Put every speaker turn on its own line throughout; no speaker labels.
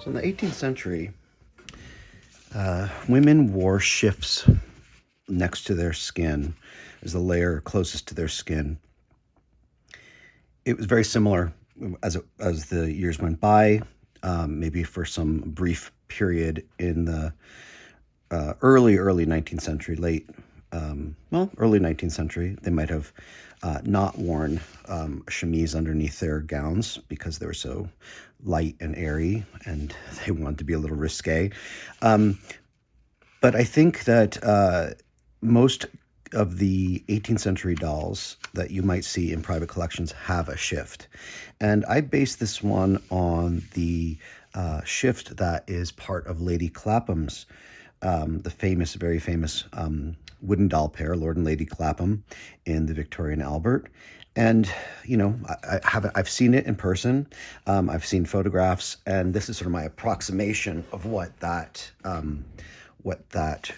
So in the 18th century, women wore shifts next to their skin as the layer closest to their skin. It was very similar as the years went by, maybe for some brief period in the early 19th century, early 19th century. They might have not worn chemise underneath their gowns because they were so light and airy and they wanted to be a little risque. But I think that most of the 18th century dolls that you might see in private collections have a shift. And I base this one on the shift that is part of Lady Clapham's, the very famous wooden doll pair, Lord and Lady Clapham, in the Victorian Albert. And, I've seen it in person. I've seen photographs, and this is sort of my approximation of what that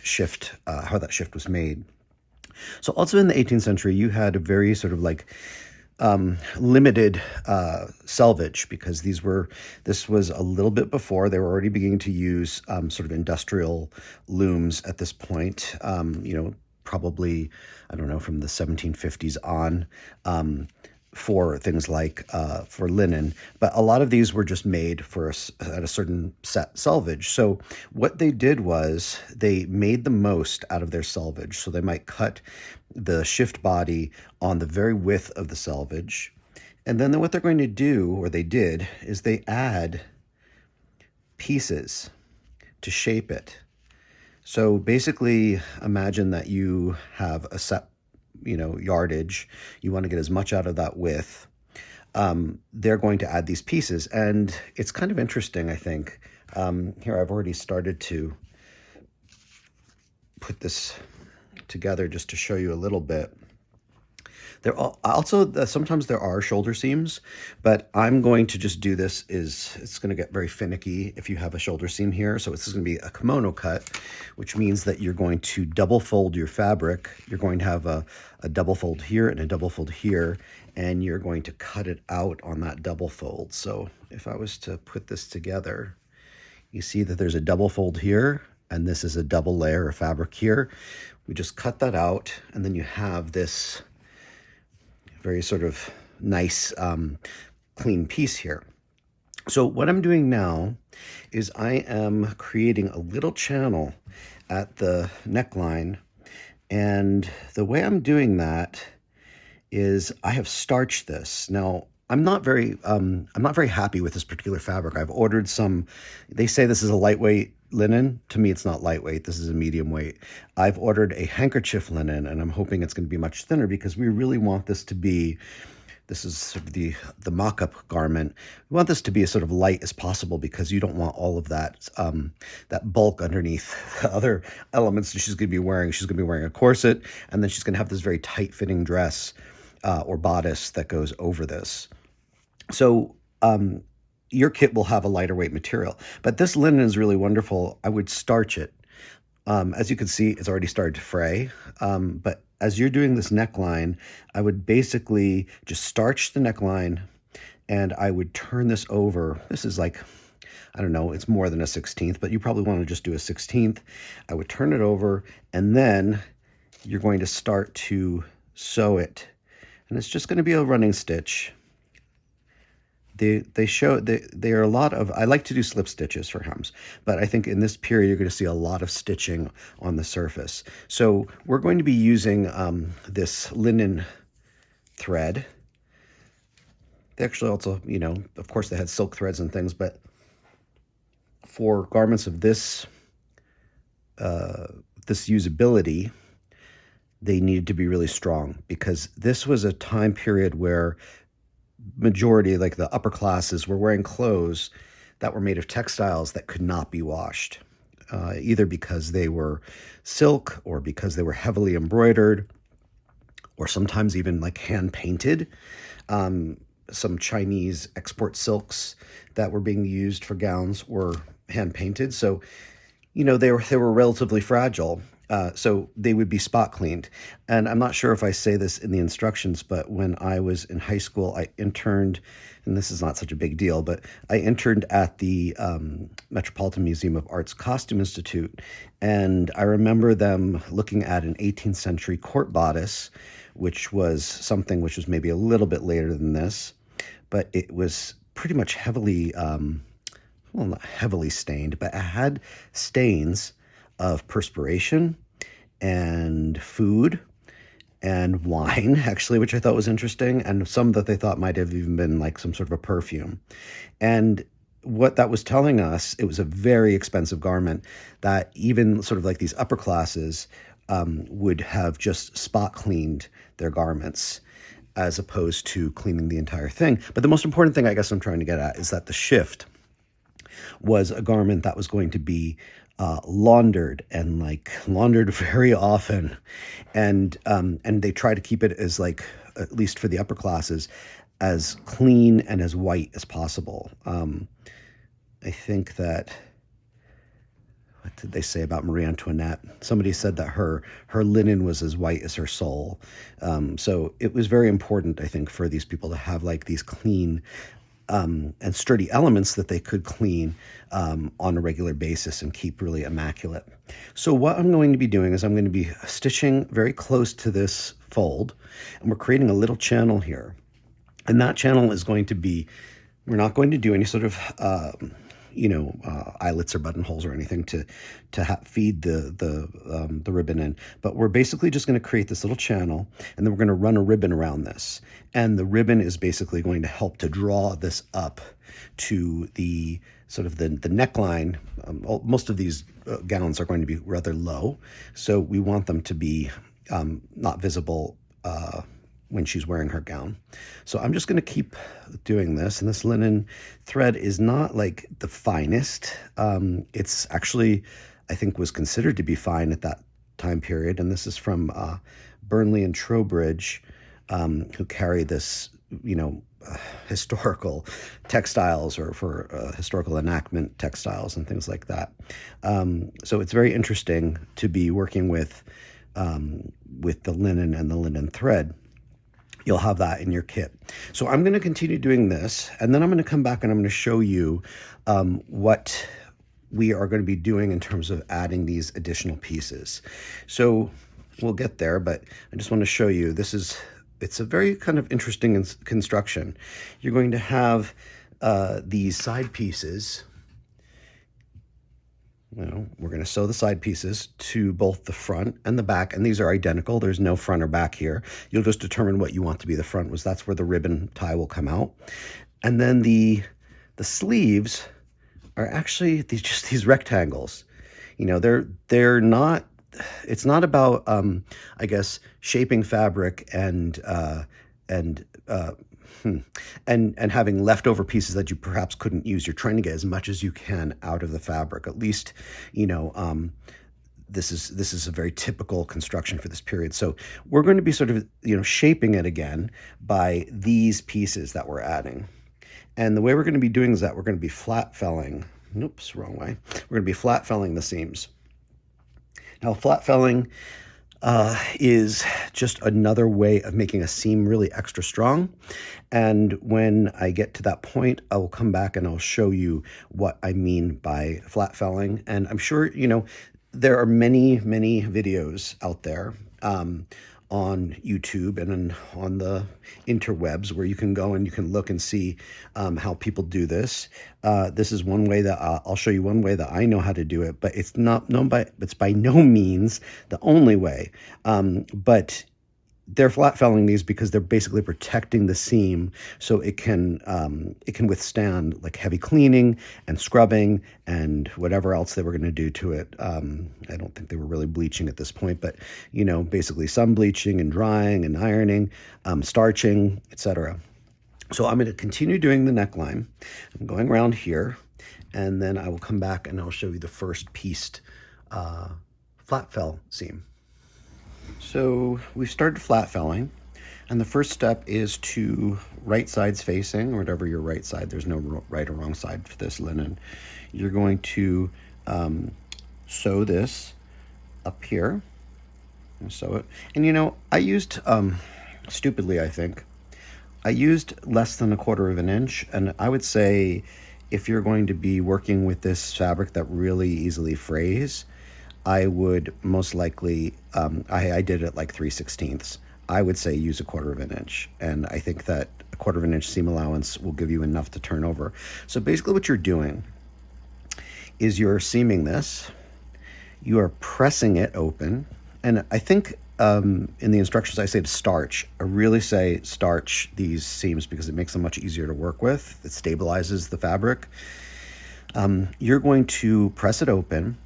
shift, how that shift was made. So also in the 18th century, you had a very sort of limited selvage, because this was a little bit before they were already beginning to use sort of industrial looms at this point, probably, I don't know, from the 1750s on, for things like for linen. But a lot of these were just made at a certain set selvage. So what they did was they made the most out of their selvage. So they might cut the shift body on the very width of the selvage. And then what they're going to do, or they did, is they add pieces to shape it. So basically, imagine that you have a set yardage. You want to get as much out of that width. They're going to add these pieces, and it's kind of interesting, I think. Here, I've already started to put this together just to show you a little bit. Sometimes there are shoulder seams, but I'm going to just do this. It's going to get very finicky if you have a shoulder seam here. So this is going to be a kimono cut, which means that you're going to double fold your fabric. You're going to have a double fold here and a double fold here, and you're going to cut it out on that double fold. So if I was to put this together, you see that there's a double fold here, and this is a double layer of fabric here. We just cut that out, and then you have this very sort of nice, clean piece here. So what I'm doing now is I am creating a little channel at the neckline. And the way I'm doing that is I have starched this. Now, I'm not very happy with this particular fabric. I've ordered some. They say this is a lightweight linen. To me, it's not lightweight. This is a medium weight. I've ordered a handkerchief linen, and I'm hoping it's going to be much thinner, because we really want this to be. This is sort of the mock-up garment. We want this to be as sort of light as possible, because you don't want all of that bulk underneath the other elements that she's going to be wearing. She's going to be wearing a corset, and then she's going to have this very tight-fitting dress or bodice that goes over this. So your kit will have a lighter weight material, but this linen is really wonderful. I would starch it. As you can see, it's already started to fray, but as you're doing this neckline, I would basically just starch the neckline, and I would turn this over. This is like, I don't know, it's more than a 16th, but you probably want to just do a 16th. I would turn it over, and then you're going to start to sew it. And it's just going to be a running stitch. They are a lot of, I like to do slip stitches for hems, but I think in this period you're going to see a lot of stitching on the surface. So we're going to be using this linen thread. They actually also, of course they had silk threads and things, but for garments of this usability, they needed to be really strong, because this was a time period where majority, like the upper classes, were wearing clothes that were made of textiles that could not be washed, either because they were silk or because they were heavily embroidered, or sometimes even like hand painted. Some Chinese export silks that were being used for gowns were hand painted. So, they were relatively fragile. So they would be spot cleaned. And I'm not sure if I say this in the instructions, but when I was in high school, I interned, and this is not such a big deal, but I interned at the Metropolitan Museum of Art's Costume Institute. And I remember them looking at an 18th century court bodice, which was something which was maybe a little bit later than this, but it was pretty much heavily, well, not heavily stained, but it had stains of perspiration and food and wine, actually, which I thought was interesting, and some that they thought might have even been like some sort of a perfume. And what that was telling us, it was a very expensive garment that even sort of like these upper classes would have just spot cleaned their garments as opposed to cleaning the entire thing. But the most important thing I guess I'm trying to get at is that the shift was a garment that was going to be laundered and like laundered very often, and they try to keep it as like, at least for the upper classes, as clean and as white as possible. I think that, what did they say about Marie Antoinette? Somebody said that her linen was as white as her soul. So it was very important, I think, for these people to have like these clean and sturdy elements that they could clean on a regular basis and keep really immaculate. So what I'm going to be doing is I'm going to be stitching very close to this fold, and we're creating a little channel here. And that channel is going to be, we're not going to do any sort of eyelets or buttonholes or anything to feed the ribbon in, but we're basically just going to create this little channel, and then we're going to run a ribbon around this, and the ribbon is basically going to help to draw this up to the sort of the neckline. Most of these gowns are going to be rather low, so we want them to be not visible when she's wearing her gown. So I'm just going to keep doing this. And this linen thread is not like the finest. It's actually, I think, was considered to be fine at that time period. And this is from Burnley and Trowbridge, who carry this, historical textiles, or for historical enactment textiles and things like that. So it's very interesting to be working with the linen and the linen thread. You'll have that in your kit. So I'm going to continue doing this, and then I'm going to come back and I'm going to show you what we are going to be doing in terms of adding these additional pieces. So we'll get there, but I just want to show you, it's a very kind of interesting construction. You're going to have these side pieces. We're going to sew the side pieces to both the front and the back, and these are identical. There's no front or back here. You'll just determine what you want to be the front, that's where the ribbon tie will come out. And then the sleeves are actually these rectangles. They're not, it's not about I guess shaping fabric and having leftover pieces that you perhaps couldn't use. You're trying to get as much as you can out of the fabric. At least, this is a very typical construction for this period. So we're going to be sort of, shaping it again by these pieces that we're adding. And the way we're going to be doing is that we're going to be flat felling. Oops, wrong way. We're going to be flat felling the seams. Now, flat felling is just another way of making a seam really extra strong. And when I get to that point, I will come back and I'll show you what I mean by flat felling. And I'm sure, there are many, many videos out there on YouTube and on the interwebs where you can go and you can look and see how people do this. This is one way that I'll show you one way that I know how to do it, but it's by no means the only way. But they're flat felling these because they're basically protecting the seam so it can withstand like heavy cleaning and scrubbing and whatever else they were going to do to it. I don't think they were really bleaching at this point, but basically sun bleaching and drying and ironing, starching, etc. So I'm going to continue doing the neckline. I'm going around here, and then I will come back and I'll show you the first pieced flat fell seam. So we've started flat felling, and the first step is to right sides facing, or whatever your right side, there's no right or wrong side for this linen. You're going to sew this up here and sew it. And you know, I used, stupidly I think, I used less than 1/4 of an inch, and I would say if you're going to be working with this fabric that really easily frays, I would most likely, I did it like 3/16. I would say use 1/4 of an inch, and I think that 1/4 of an inch seam allowance will give you enough to turn over. So basically what you're doing is you're seaming this, you are pressing it open, and I think in the instructions I say to starch. I really say starch these seams because it makes them much easier to work with. It stabilizes the fabric. You're going to press it open,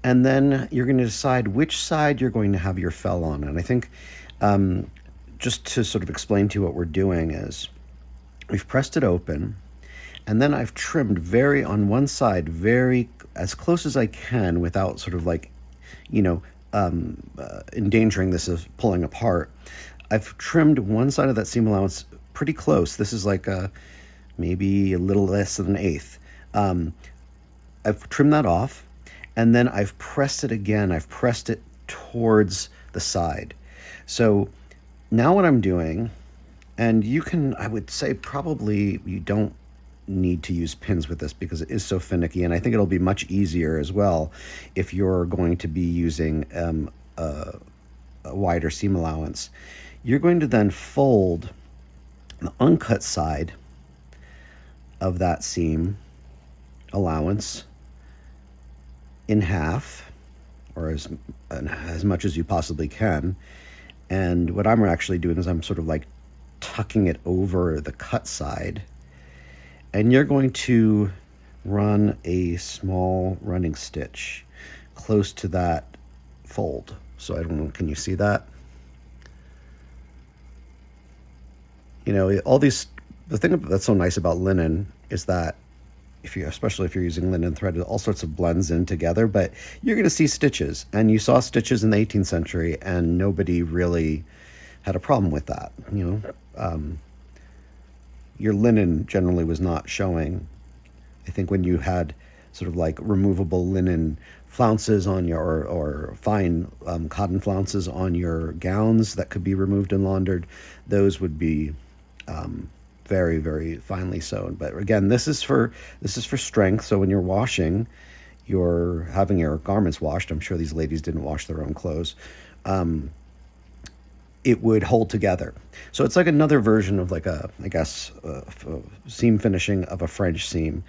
and then you're going to decide which side you're going to have your fell on. And I think just to sort of explain to you what we're doing is we've pressed it open, and then I've trimmed on one side very as close as I can without sort of like, you know, endangering this of pulling apart. I've trimmed one side of that seam allowance pretty close. This is like maybe a little less than 1/8. I've trimmed that off, and then I've pressed it again. I've pressed it towards the side. So now what I'm doing, and you can, I would say probably you don't need to use pins with this because it is so finicky, and I think it'll be much easier as well if you're going to be using a wider seam allowance. You're going to then fold the uncut side of that seam allowance in half, or as much as you possibly can. And what I'm actually doing is I'm sort of like tucking it over the cut side, and you're going to run a small running stitch close to that fold. So I don't know, can you see that? You know, the thing that's so nice about linen is that especially if you're using linen thread, all sorts of blends in together, but you're going to see stitches, and you saw stitches in the 18th century, and nobody really had a problem with that. You know, your linen generally was not showing. I think when you had sort of like removable linen flounces on your, or fine cotton flounces on your gowns that could be removed and laundered, those would be very, very finely sewn. But again, this is for strength. So when you're washing, you're having your garments washed. I'm sure these ladies didn't wash their own clothes. It would hold together. So it's like another version of like a seam finishing of a French seam.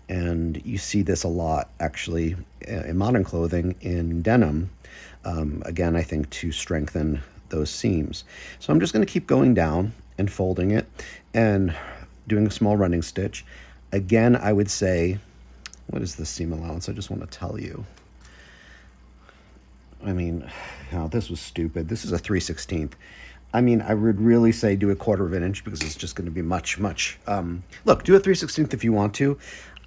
And you see this a lot actually in modern clothing in denim. Again, I think to strengthen those seams. So I'm just going to keep going down and folding it and doing a small running stitch. Again, I would say, what is the seam allowance? I just want to tell you. I mean, this was stupid. This is a 3/16. I mean, I would really say do 1/4 of an inch because it's just going to be much. Look, do a 3/16 if you want to.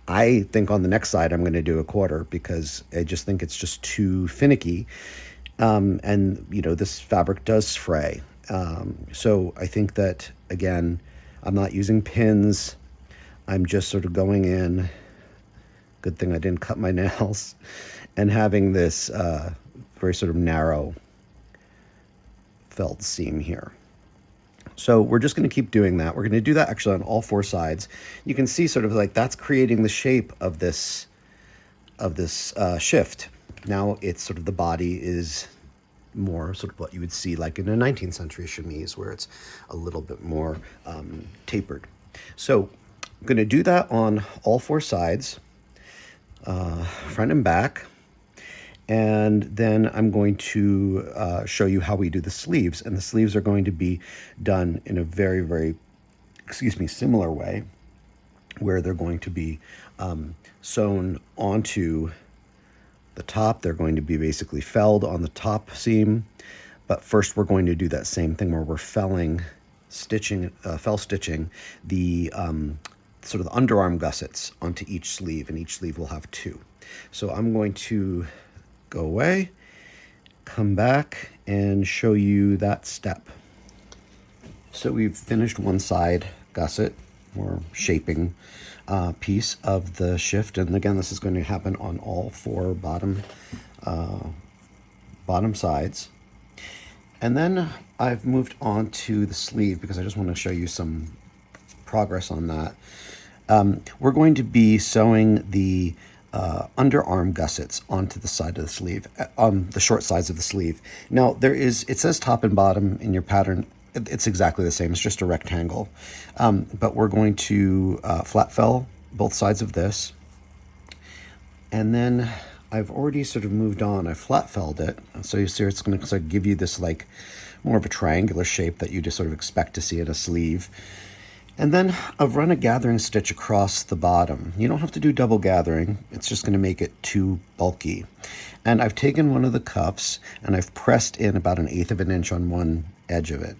I think on the next side I'm going to do 1/4 because I just think it's just too finicky. And you know, this fabric does fray. So I think that, again, I'm not using pins. I'm just sort of going in. Good thing I didn't cut my nails. And having this very sort of narrow felt seam here. So we're just going to keep doing that. We're going to do that actually on all 4 sides. You can see sort of like that's creating the shape of this shift. Now it's sort of the body is more sort of what you would see like in a 19th century chemise, where it's a little bit more tapered. So I'm going to do that on all 4 sides, front and back. And then I'm going to show you how we do the sleeves. And the sleeves are going to be done in a very, very, similar way, where they're going to be sewn onto the top. They're going to be basically felled on the top seam. But first we're going to do that same thing where we're fell stitching the sort of the underarm gussets onto each sleeve, and each sleeve will have 2. So I'm going to go away, come back, and show you that step. So we've finished one side gusset or shaping piece of the shift, and again, this is going to happen on all 4 bottom bottom sides. And then I've moved on to the sleeve because I just want to show you some progress on that. We're going to be sewing the underarm gussets onto the side of the sleeve, on the short sides of the sleeve. Now it says top and bottom in your pattern. It's exactly the same. It's just a rectangle. But we're going to flat fell both sides of this. And then I've already sort of moved on. I flat felled it. So you see it's going to sort of give you this like more of a triangular shape that you just sort of expect to see in a sleeve. And then I've run a gathering stitch across the bottom. You don't have to do double gathering. It's just going to make it too bulky. And I've taken one of the cuffs and I've pressed in about 1/8 of an inch on one edge of it.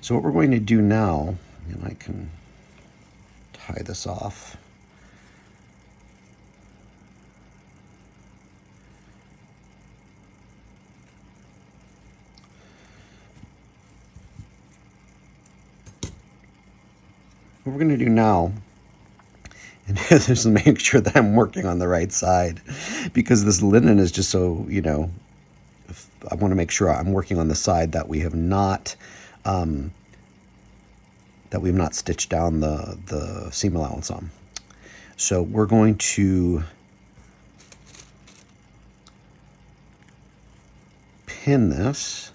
So what we're going to do now, and I can tie this off. What we're going to do now, and this is make sure that I'm working on the right side, because this linen is just so, I want to make sure I'm working on the side that we have not stitched down the seam allowance on. So we're going to pin this.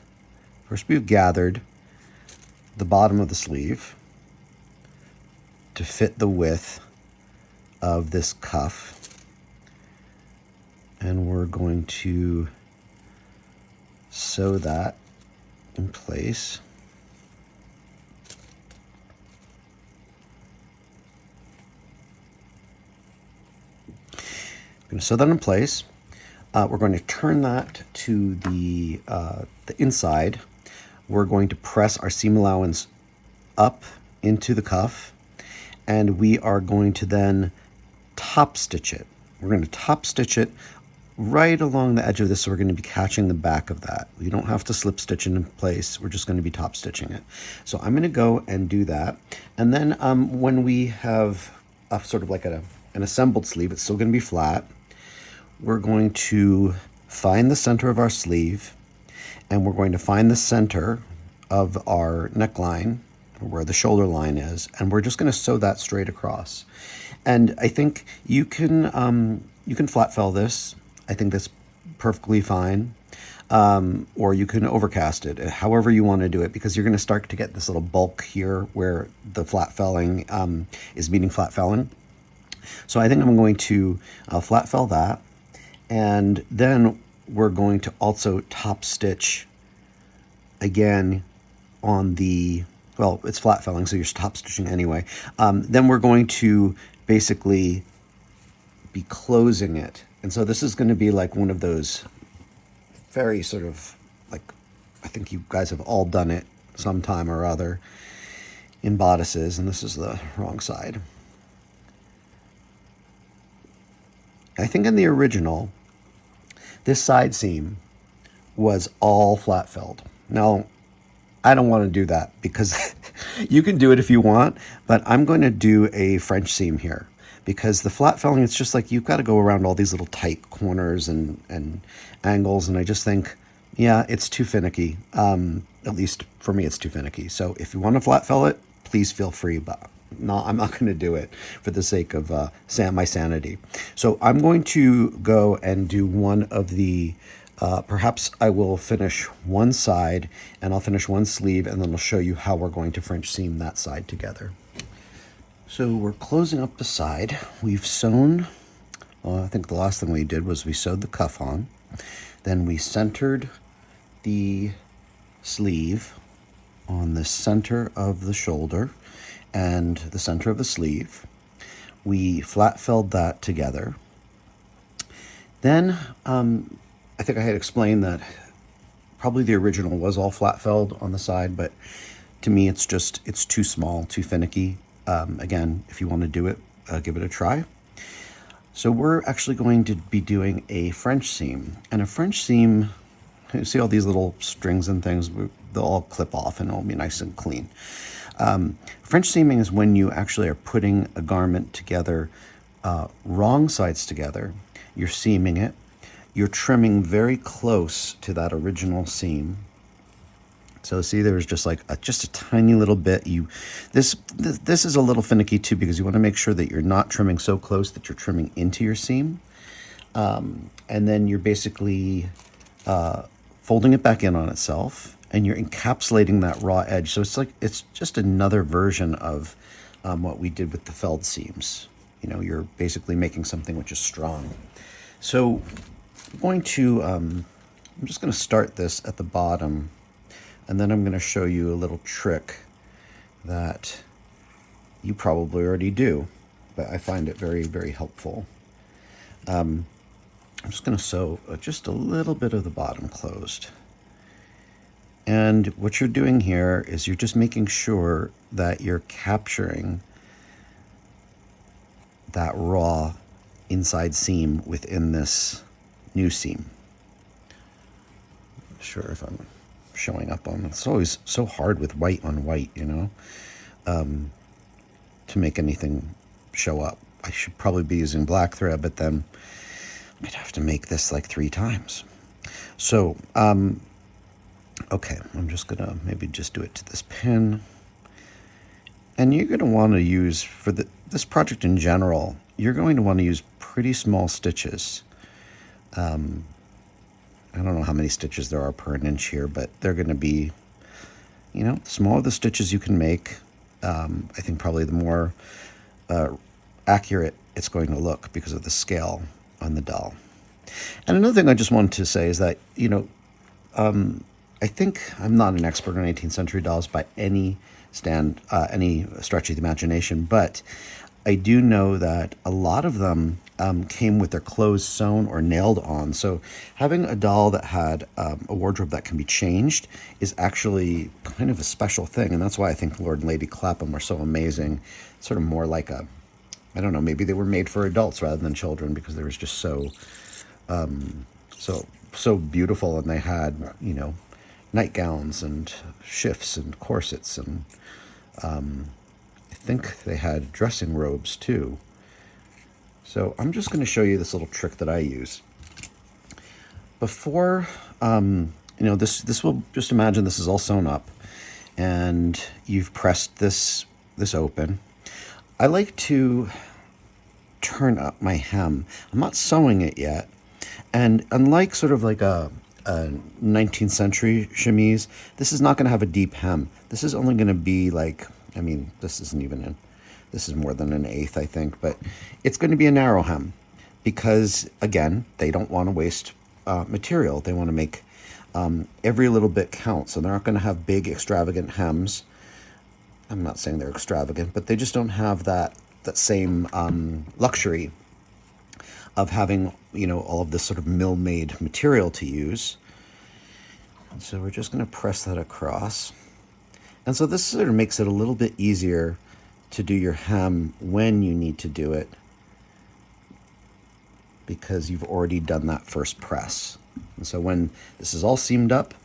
First, we've gathered the bottom of the sleeve to fit the width of this cuff, and we're going to sew that in place. I'm going to sew that in place. We're going to turn that to the inside. We're going to press our seam allowance up into the cuff, and we are going to then top stitch it. We're going to top stitch it right along the edge of this, so we're going to be catching the back of that. You don't have to slip stitch it in place. We're just going to be top stitching it. So I'm going to go and do that. And then when we have a sort of like an assembled sleeve, it's still going to be flat. We're going to find the center of our sleeve, and we're going to find the center of our neckline, where the shoulder line is, and we're just going to sew that straight across. And I think you can flat fell this. I think that's perfectly fine. Or you can overcast it, however you want to do it, because you're going to start to get this little bulk here where the flat felling is meeting flat felling. So I think I'm going to flat fell that, and then we're going to also top stitch again on the, well, it's flat felling, so you're top stitching anyway. Then we're going to basically be closing it. And so this is going to be like one of those very sort of like, I think you guys have all done it sometime or other in bodices, and this is the wrong side. I think in the original, this side seam was all flat felled. Now, I don't want to do that because you can do it if you want, but I'm going to do a French seam here, because the flat felling, it's just like you've got to go around all these little tight corners and angles, and I just think, yeah, it's too finicky. At least for me, it's too finicky. So if you want to flat fell it, please feel free, but no, I'm not going to do it for the sake of my sanity. So I'm going to go and do one of the perhaps I will finish one side, and I'll finish one sleeve, and then I'll show you how we're going to French seam that side together. So we're closing up the side. We've sewn, I think the last thing we did was we sewed the cuff on. Then we centered the sleeve on the center of the shoulder and the center of the sleeve. We flat felled that together. Then I think I had explained that probably the original was all flat felled on the side, but to me it's too small, too finicky. Again, if you want to do it, give it a try. So we're actually going to be doing a French seam. And a French seam, you see all these little strings and things, they'll all clip off and it'll be nice and clean. French seaming is when you actually are putting a garment together, wrong sides together. You're seaming it. you're trimming very close to that original seam. So see, there's just like just a tiny little bit. This is a little finicky too, because you want to make sure that you're not trimming so close that you're trimming into your seam. And then you're basically folding it back in on itself, and you're encapsulating that raw edge. So it's just another version of what we did with the felled seams. You're basically making something which is strong. So I'm just going to start this at the bottom, and then I'm going to show you a little trick that you probably already do, but I find it very, very helpful. I'm just going to sew just a little bit of the bottom closed. And what you're doing here is you're just making sure that you're capturing that raw inside seam within this new seam. Not sure if I'm showing up on. It's always so hard with white on white, to make anything show up. I should probably be using black thread, but then I'd have to make this like 3 times. So, okay, I'm just gonna maybe just do it to this pin. And you're gonna want to use, for this project in general, you're going to want to use pretty small stitches. I don't know how many stitches there are per an inch here, but they're going to be, the smaller the stitches you can make, I think probably the more accurate it's going to look because of the scale on the doll. And another thing I just wanted to say is that, I think I'm not an expert on 18th century dolls by any stretch of the imagination, but I do know that a lot of them came with their clothes sewn or nailed on. So having a doll that had a wardrobe that can be changed is actually kind of a special thing. And that's why I think Lord and Lady Clapham are so amazing. It's sort of more like I don't know, maybe they were made for adults rather than children, because they was just so beautiful. And they had, nightgowns and shifts and corsets, and I think they had dressing robes too. So I'm just going to show you this little trick that I use. Before, this will, just imagine this is all sewn up and you've pressed this open. I like to turn up my hem. I'm not sewing it yet. And unlike sort of like a 19th century chemise, this is not going to have a deep hem. This is only going to be like, this isn't even this is more than an eighth, I think, but it's going to be a narrow hem because, again, they don't want to waste material. They want to make every little bit count. So they're not going to have big, extravagant hems. I'm not saying they're extravagant, but they just don't have that same luxury of having, all of this sort of mill-made material to use. And so we're just going to press that across. And so this sort of makes it a little bit easier to do your hem when you need to do it, because you've already done that first press. And so when this is all seamed up,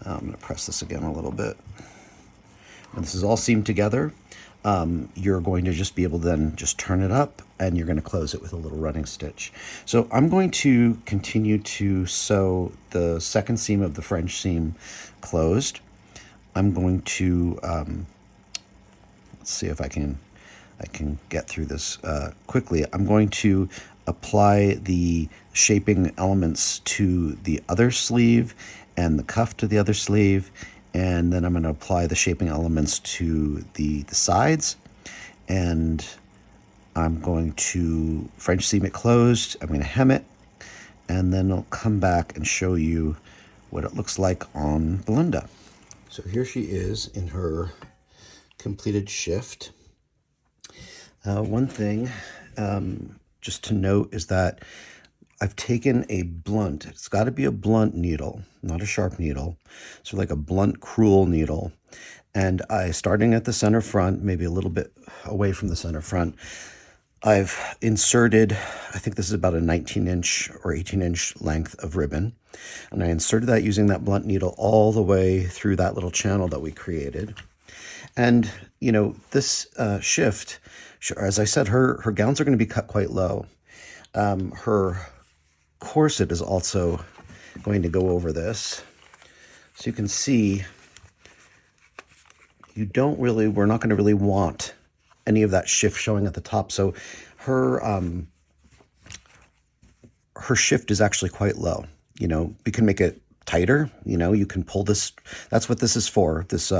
I'm going to press this again a little bit. When this is all seamed together, you're going to just be able to then just turn it up, and you're going to close it with a little running stitch. So I'm going to continue to sew the second seam of the French seam closed. I'm going to let's see if I can get through this quickly. I'm going to apply the shaping elements to the other sleeve and the cuff to the other sleeve, and then I'm going to apply the shaping elements to the sides, and I'm going to French seam it closed. I'm going to hem it, and then I'll come back and show you what it looks like on Belinda. So here she is in her completed shift. One thing just to note is that I've taken a blunt. It's got to be a blunt needle, not a sharp needle. So like a blunt, cruel needle. And starting at the center front, maybe a little bit away from the center front, I've inserted, I think this is about a 19-inch or 18-inch length of ribbon. And I inserted that using that blunt needle all the way through that little channel that we created. And, this shift, as I said, her gowns are going to be cut quite low. Her corset is also going to go over this. So you can see we're not going to really want any of that shift showing at the top. So her shift is actually quite low. We can make it tighter. You can pull this. That's what this is for. This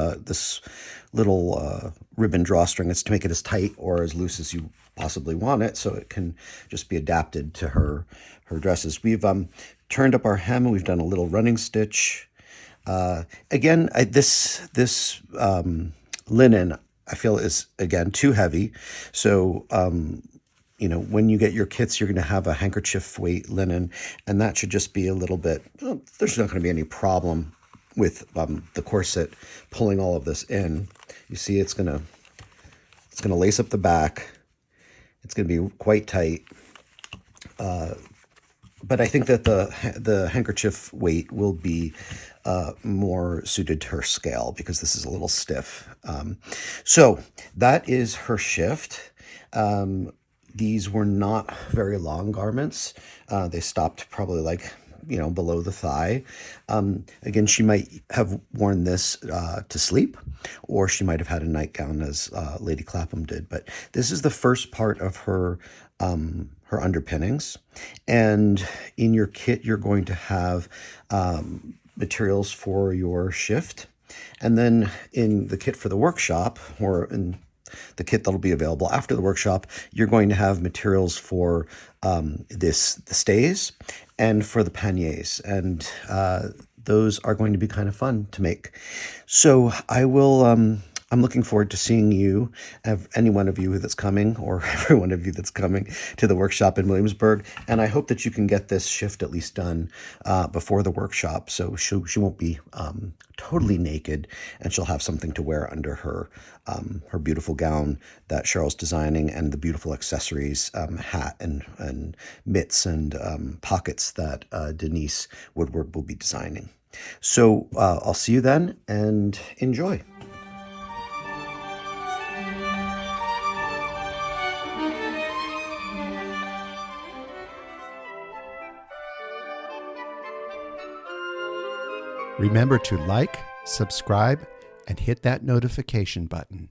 little ribbon drawstring. It's to make it as tight or as loose as you possibly want it, so it can just be adapted to her dresses. We've turned up our hem, and we've done a little running stitch. Again, this linen, I feel, is again too heavy. So when you get your kits, you're going to have a handkerchief weight linen, and that should just be a little bit. There's not going to be any problem with the corset pulling all of this in. You see, it's going to lace up the back. It's going to be quite tight. But I think that the handkerchief weight will be more suited to her scale, because this is a little stiff. So that is her shift. These were not very long garments. They stopped probably below the thigh. Again, she might have worn this to sleep, or she might have had a nightgown, as Lady Clapham did. But this is the first part of her underpinnings. And in your kit, you're going to have materials for your shift. And then in the kit for the workshop, or in the kit that'll be available after the workshop, you're going to have materials for the stays and for the panniers. And those are going to be kind of fun to make. So I'm looking forward to seeing you, any one of you that's coming, or every one of you that's coming to the workshop in Williamsburg. And I hope that you can get this shift at least done before the workshop, so she won't be totally naked, and she'll have something to wear under her beautiful gown that Cheryl's designing, and the beautiful accessories, hat and mitts and pockets that Denise Woodward will be designing. So I'll see you then, and enjoy.
Remember to like, subscribe, and hit that notification button.